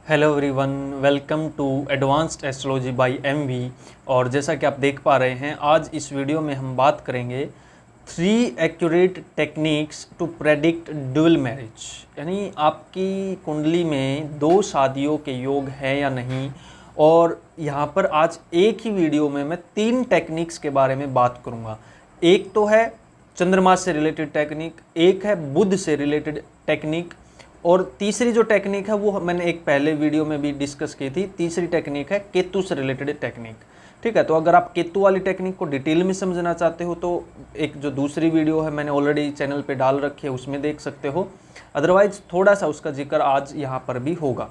Hello everyone, welcome to advanced astrology by MV. और जैसा कि आप देख पा रहे हैं, आज इस वीडियो में हम बात करेंगे 3 accurate techniques to predict dual marriage. यानी आपकी कुंडली में 2 शादियों के योग है या नहीं। और यहाँ पर आज एक ही वीडियो में मैं 3 टेक्निक्स के बारे में बात करूँगा। एक तो है चंद्रमा से रिलेटेड टेक्निक, एक है बुध से रिलेटेड टेक्निक, और तीसरी जो टेक्निक है वो मैंने एक पहले वीडियो में भी डिस्कस की थी। तीसरी टेक्निक है केतु से रिलेटेड टेक्निक। ठीक है, तो अगर आप केतु वाली टेक्निक को डिटेल में समझना चाहते हो तो एक जो दूसरी वीडियो है मैंने ऑलरेडी चैनल पे डाल रखी है, उसमें देख सकते हो। अदरवाइज थोड़ा सा उसका जिक्र आज यहाँ पर भी होगा।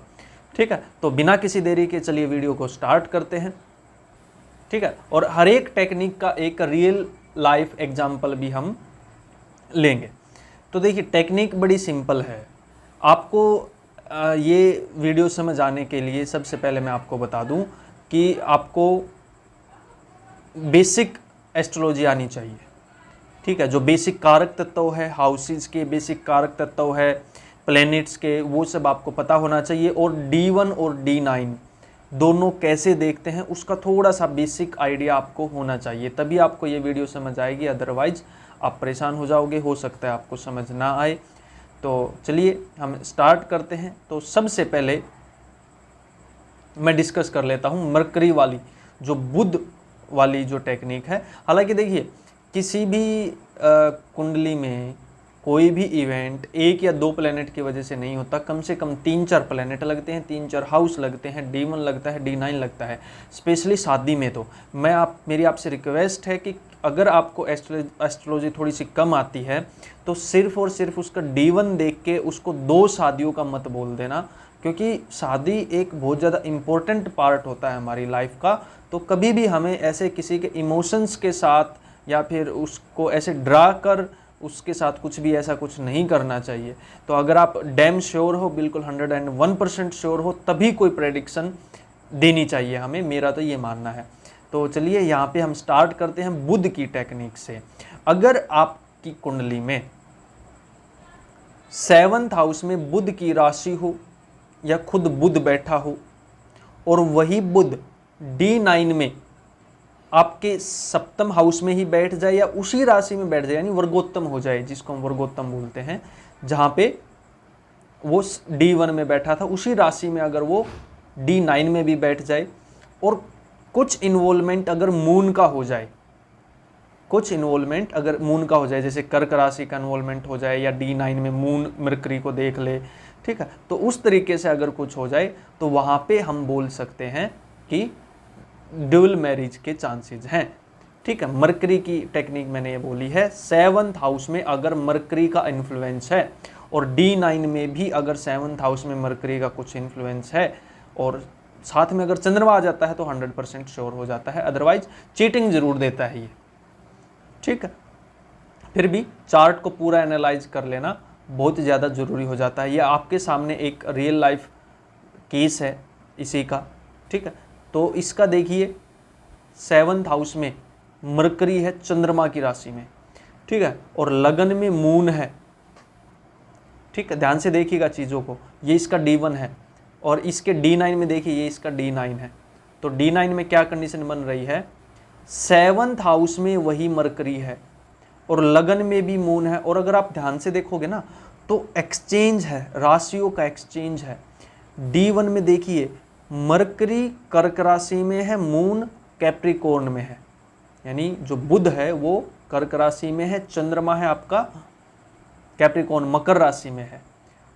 ठीक है, तो बिना किसी देरी के चलिए वीडियो को स्टार्ट करते हैं। ठीक है, और हर एक टेक्निक का एक रियल लाइफ एग्जाम्पल भी हम लेंगे। तो देखिए, टेक्निक बड़ी सिंपल है। आपको ये वीडियो समझ आने के लिए सबसे पहले मैं आपको बता दूं कि आपको बेसिक एस्ट्रोलॉजी आनी चाहिए। ठीक है, जो बेसिक कारक तत्व है, हाउसेस के बेसिक कारक तत्व है, प्लैनेट्स के, वो सब आपको पता होना चाहिए। और D1 और D9 दोनों कैसे देखते हैं उसका थोड़ा सा बेसिक आइडिया आपको होना चाहिए, तभी आपको ये वीडियो समझ आएगी। अदरवाइज आप परेशान हो जाओगे, हो सकता है आपको समझ ना आए। तो चलिए हम स्टार्ट करते हैं। तो सबसे पहले मैं डिस्कस कर लेता हूं मरकरी वाली, जो बुध वाली जो टेक्निक है। हालांकि देखिए, किसी भी कुंडली में कोई भी इवेंट 1 या 2 प्लैनेट की वजह से नहीं होता। कम से कम 3-4 प्लैनेट लगते हैं, 3-4 हाउस लगते हैं, D1 लगता है, D9 लगता है, स्पेशली शादी में। तो मेरी आपसे रिक्वेस्ट है कि अगर आपको एस्ट्रोलॉजी थोड़ी सी कम आती है तो सिर्फ और सिर्फ उसका D1 देख के उसको 2 शादियों का मत बोल देना, क्योंकि शादी एक बहुत ज़्यादा इम्पोर्टेंट पार्ट होता है हमारी लाइफ का। तो कभी भी हमें ऐसे किसी के इमोशंस के साथ या फिर उसको ऐसे डरा कर उसके साथ कुछ भी ऐसा कुछ नहीं करना चाहिए। तो अगर आप डैम श्योर हो, बिल्कुल 101% श्योर हो, तभी कोई प्रेडिक्शन देनी चाहिए हमें, मेरा तो ये मानना है। तो चलिए यहाँ पे हम स्टार्ट करते हैं बुध की टेक्निक से। अगर आपकी कुंडली में 7th हाउस में बुध की राशि हो या खुद बुध बैठा हो और वही बुध D9 में आपके 7th हाउस में ही बैठ जाए या उसी राशि में बैठ जाए, यानी वर्गोत्तम हो जाए, जिसको हम वर्गोत्तम बोलते हैं, जहां पे वो D1 में बैठा था उसी राशि में अगर वो D9 में भी बैठ जाए, और कुछ इन्वॉल्वमेंट अगर मून का हो जाए, कुछ इन्वॉल्वमेंट अगर मून का हो जाए, जैसे कर्क राशि का इन्वॉल्वमेंट हो जाए या D9 में मून मरकरी को देख ले, ठीक है, तो उस तरीके से अगर कुछ हो जाए तो वहां पे हम बोल सकते हैं कि ड्यूल मैरिज के चांसेस हैं। ठीक है, मरकरी की टेक्निक मैंने ये बोली है। 7th हाउस में अगर मरकरी का इन्फ्लुएंस है और D9 में भी अगर 7th हाउस में मरकरी का कुछ इन्फ्लुएंस है और साथ में अगर चंद्रमा आ जाता है तो 100% श्योर हो जाता है। अदरवाइज चीटिंग जरूर देता है ये। ठीक है, फिर भी चार्ट को पूरा एनालाइज कर लेना बहुत ज़्यादा ज़रूरी हो जाता है। ये आपके सामने एक रियल लाइफ केस है इसी का। ठीक है, तो इसका देखिए 7th हाउस में मरकरी है चंद्रमा की राशि में। ठीक है, और लगन में मून है। ठीक है, ध्यान से देखिएगा चीज़ों को। ये इसका D1 है और इसके D9 में देखिए ये इसका D9 है। तो D9 में क्या कंडीशन बन रही है, 7th हाउस में वही मरकरी है और लगन में भी मून है। और अगर आप ध्यान से देखोगे ना तो एक्सचेंज है, राशियों का एक्सचेंज है। D1 में देखिए मरकरी कर्क राशि में है, मून कैप्रिकॉर्न में है, यानी जो बुध है वो कर्क राशि में है, चंद्रमा है आपका कैप्रिकॉर्न मकर राशि में है।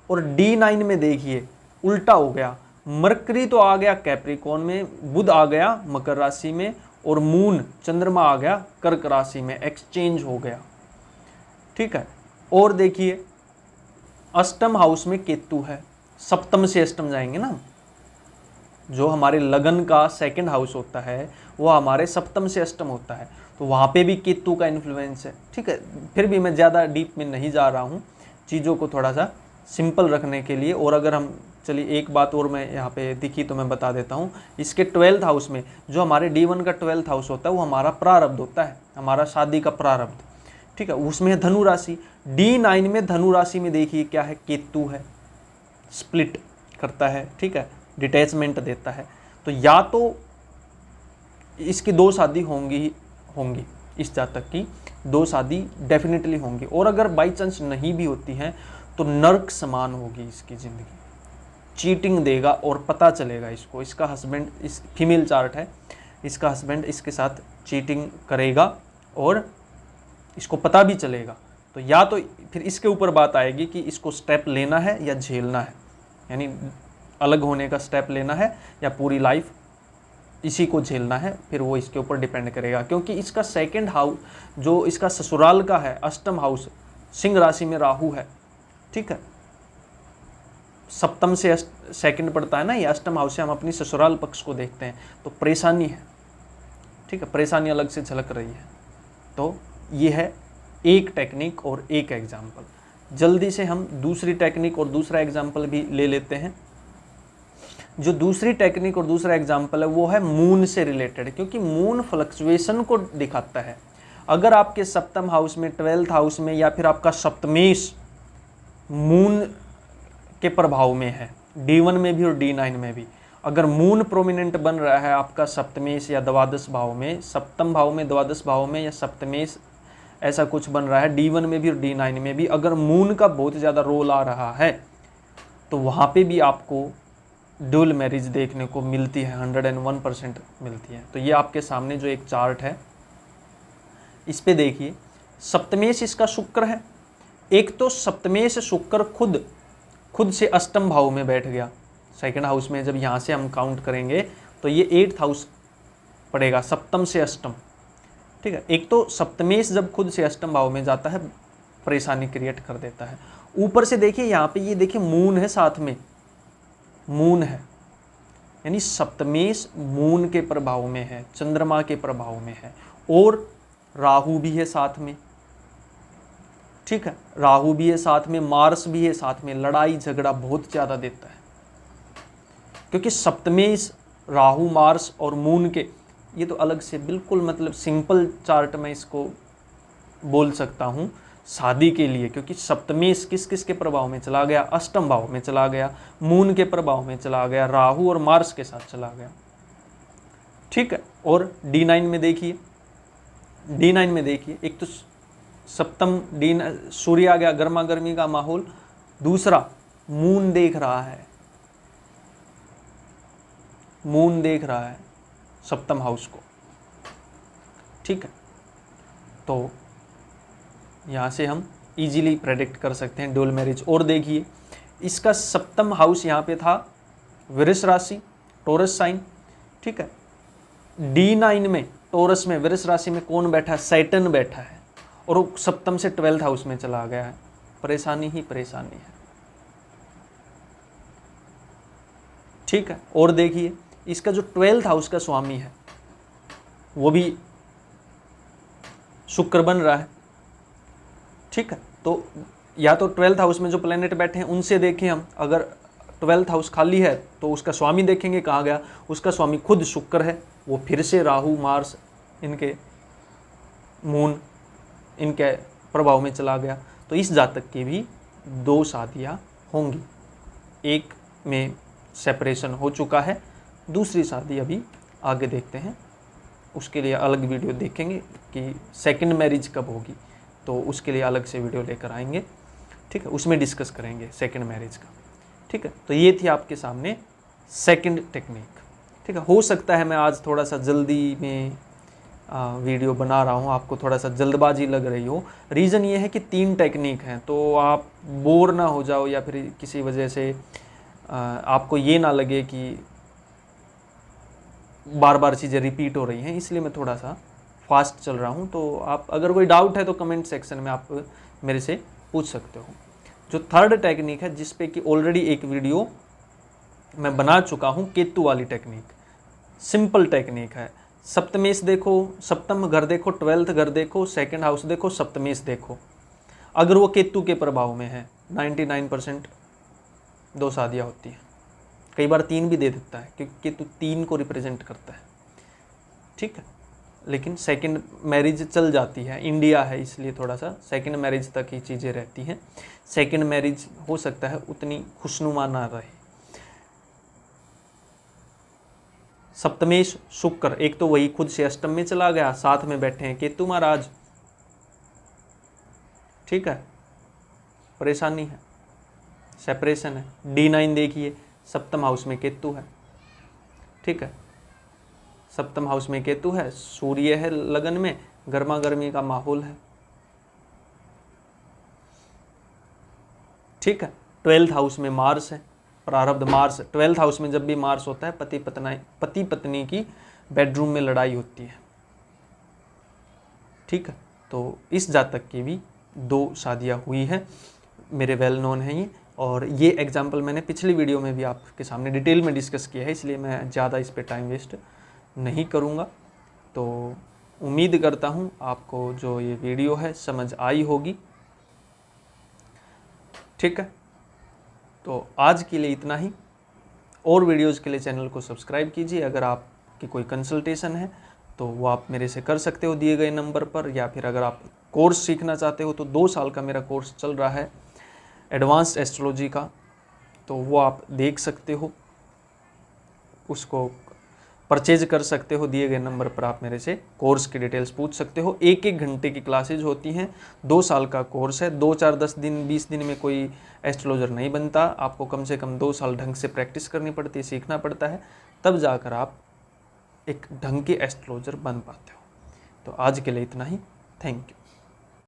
और D9 में देखिए उल्टा हो गया, मरकरी तो आ गया कैप्रिकॉर्न में, बुध आ गया मकर राशि में, और मून चंद्रमा आ गया कर्क राशि में, एक्सचेंज हो गया। ठीक है, और देखिए अष्टम हाउस में केतु है, सप्तम से अष्टम जाएंगे ना, जो हमारे लगन का 2nd हाउस होता है वो हमारे सप्तम से अष्टम होता है, तो वहाँ पे भी केतु का इन्फ्लुएंस है। ठीक है, फिर भी मैं ज़्यादा डीप में नहीं जा रहा हूँ, चीज़ों को थोड़ा सा सिंपल रखने के लिए। और अगर हम चलिए एक बात और मैं यहाँ पे दिखी तो मैं बता देता हूँ। इसके 12th हाउस में, जो हमारे D1 का 12th हाउस होता है वो हमारा प्रारब्ध होता है, हमारा शादी का प्रारब्ध। ठीक है, उसमें है धनु राशि। D9 में धनु राशि में देखिए क्या है, केतु है, स्प्लिट करता है। ठीक है, डिटैचमेंट देता है। तो या तो इसकी 2 शादी होंगी इस जातक की 2 शादी डेफिनेटली होंगी, और अगर बाई चांस नहीं भी होती हैं तो नर्क समान होगी इसकी ज़िंदगी, चीटिंग देगा और पता चलेगा इसको, इसका हस्बैंड, इस फीमेल चार्ट है, इसका हस्बैंड इसके साथ चीटिंग करेगा और इसको पता भी चलेगा। तो या तो फिर इसके ऊपर बात आएगी कि इसको स्टेप लेना है या झेलना है, यानी अलग होने का स्टेप लेना है या पूरी लाइफ इसी को झेलना है, फिर वो इसके ऊपर डिपेंड करेगा। क्योंकि इसका सेकंड हाउस जो इसका ससुराल का है, अष्टम हाउस, सिंह राशि में राहु है, ठीक है, सप्तम से सेकंड पड़ता है ना, ये अष्टम हाउस से हम अपनी ससुराल पक्ष को देखते हैं, तो परेशानी है, ठीक है, परेशानी अलग से झलक रही है। तो ये है एक टेक्निक और एक एग्जाम्पल। जल्दी से हम दूसरी टेक्निक और दूसरा एग्जाम्पल भी ले लेते हैं। जो दूसरी टेक्निक और दूसरा एग्जाम्पल है वो है मून से रिलेटेड, क्योंकि मून फ्लक्चुएशन को दिखाता है। अगर आपके सप्तम हाउस में, 12th हाउस में, या फिर आपका सप्तमेश मून के प्रभाव में है, D1 में भी और D9 में भी, अगर मून प्रोमिनेंट बन रहा है आपका सप्तमेश या द्वादश भाव में, सप्तम भाव में, द्वादश भाव में या सप्तमेश ऐसा कुछ बन रहा है, D1 में भी और D9 में भी, अगर मून का बहुत ज़्यादा रोल आ रहा है तो वहाँ पे भी आपको ड्यूल मैरिज देखने को मिलती है, 101% मिलती है। तो ये आपके सामने जो एक चार्ट है इस पे देखिए, सप्तमेश इसका शुक्र है। एक तो सप्तमेश शुक्र खुद से अष्टम भाव में बैठ गया, सेकंड हाउस में। जब यहाँ से हम काउंट करेंगे तो ये 8th हाउस पड़ेगा, सप्तम से अष्टम, ठीक है। एक तो सप्तमेश जब खुद से अष्टम भाव में जाता है परेशानी क्रिएट कर देता है। ऊपर से देखिए यहाँ पे, ये देखिए मून है, साथ में मून है, यानी सप्तमेश मून के प्रभाव में है, चंद्रमा के प्रभाव में है, और राहु भी है साथ में, ठीक है, राहु भी है साथ में, मार्स भी है साथ में। लड़ाई झगड़ा बहुत ज़्यादा देता है, क्योंकि सप्तमेश राहु, मार्स और मून के, ये तो अलग से बिल्कुल मतलब सिंपल चार्ट में इसको बोल सकता हूँ शादी के लिए, क्योंकि सप्तमेश किस किस के प्रभाव में चला गया, अष्टम भाव में चला गया, मून के प्रभाव में चला गया, राहु और मार्स के साथ चला गया, ठीक है। और D9 में देखिए, D9 में देखिए, एक तो सप्तम सूर्य आ गया, गर्मा गर्मी का माहौल, दूसरा मून देख रहा है, मून देख रहा है सप्तम हाउस को, ठीक है। तो यहाँ से हम इजीली प्रेडिक्ट कर सकते हैं ड्यूल मैरिज। और देखिए इसका सप्तम हाउस यहाँ पे था वृष राशि, टोरस साइन, ठीक है। D9 में टोरस में, वृष राशि में कौन बैठा है, सैटर्न बैठा है, और वो सप्तम से 12th हाउस में चला गया है, परेशानी ही परेशानी है, ठीक है। और देखिए इसका जो 12th हाउस का स्वामी है वो भी शुक्र बन रहा है, ठीक है। तो या तो 12th हाउस में जो प्लेनेट बैठे हैं उनसे देखें हम, अगर 12th हाउस खाली है तो उसका स्वामी देखेंगे कहाँ गया, उसका स्वामी खुद शुक्र है, वो फिर से राहु, मार्स, इनके मून, इनके प्रभाव में चला गया। तो इस जातक की भी 2 शादियाँ होंगी, एक में सेपरेशन हो चुका है, दूसरी शादी अभी आगे देखते हैं, उसके लिए अलग वीडियो देखेंगे कि सेकंड मैरिज कब होगी, तो उसके लिए अलग से वीडियो लेकर आएंगे, ठीक है, उसमें डिस्कस करेंगे सेकंड मैरिज का, ठीक है। तो ये थी आपके सामने सेकंड टेक्निक, ठीक है। हो सकता है मैं आज थोड़ा सा जल्दी में वीडियो बना रहा हूँ, आपको थोड़ा सा जल्दबाजी लग रही हो, रीज़न ये है कि 3 टेक्निक हैं, तो आप बोर ना हो जाओ या फिर किसी वजह से आपको ये ना लगे कि बार बार चीज़ें रिपीट हो रही हैं, इसलिए मैं थोड़ा सा फास्ट चल रहा हूँ। तो आप अगर कोई डाउट है तो कमेंट सेक्शन में आप मेरे से पूछ सकते हो। जो थर्ड टेक्निक है, जिस पे कि ऑलरेडी एक वीडियो मैं बना चुका हूँ, केतु वाली टेक्निक, सिंपल टेक्निक है। सप्तमेश देखो, सप्तम घर देखो, 12th घर देखो, सेकंड हाउस देखो, सप्तमेश देखो, अगर वो केतु के प्रभाव में है 99% 2 शादियाँ होती हैं, कई बार 3 भी दे देता है, क्योंकि केतु 3 को रिप्रेजेंट करता है, ठीक है। लेकिन सेकंड मैरिज चल जाती है, इंडिया है इसलिए थोड़ा सा सेकंड मैरिज तक ही चीज़ें रहती हैं। सेकंड मैरिज हो सकता है उतनी खुशनुमा ना रहे, सप्तमेश शुक्र, एक तो वही खुद से अष्टम में चला गया, साथ में बैठे हैं केतु महाराज। ठीक है, परेशानी है, सेपरेशन है। D9 देखिए, सप्तम हाउस में केतु है। ठीक है, सप्तम हाउस में केतु है, सूर्य है लगन में, गर्मा गर्मी का माहौल है। ठीक है, 12th हाउस में मार्स है, प्रारब्ध मार्स। 12th हाउस में जब भी मार्स होता है पति पत्नी की बेडरूम में लड़ाई होती है। ठीक है, तो इस जातक की भी 2 शादियां हुई हैं, मेरे वेल नोन हैं ये। और ये एग्जाम्पल मैंने पिछली वीडियो में भी आपके सामने डिटेल में डिस्कस किया है, इसलिए मैं ज़्यादा इस पर टाइम वेस्ट नहीं करूँगा। तो उम्मीद करता हूँ आपको जो ये वीडियो है समझ आई होगी। ठीक है, तो आज के लिए इतना ही। और वीडियोज़ के लिए चैनल को सब्सक्राइब कीजिए। अगर आपकी कोई कंसल्टेशन है तो वो आप मेरे से कर सकते हो दिए गए नंबर पर, या फिर अगर आप कोर्स सीखना चाहते हो तो 2 साल का मेरा कोर्स चल रहा है एडवांस्ड एस्ट्रोलॉजी का, तो वो आप देख सकते हो, उसको परचेज कर सकते हो। दिए गए नंबर पर आप मेरे से कोर्स की डिटेल्स पूछ सकते हो। 1-1 घंटे की क्लासेज होती हैं, 2 साल का कोर्स है। 2-4 10 दिन 20 दिन में कोई एस्ट्रोलॉजर नहीं बनता, आपको कम से कम 2 साल ढंग से प्रैक्टिस करनी पड़ती है, सीखना पड़ता है, तब जाकर आप एक ढंग के एस्ट्रोलॉजर बन पाते हो। तो आज के लिए इतना ही, थैंक यू।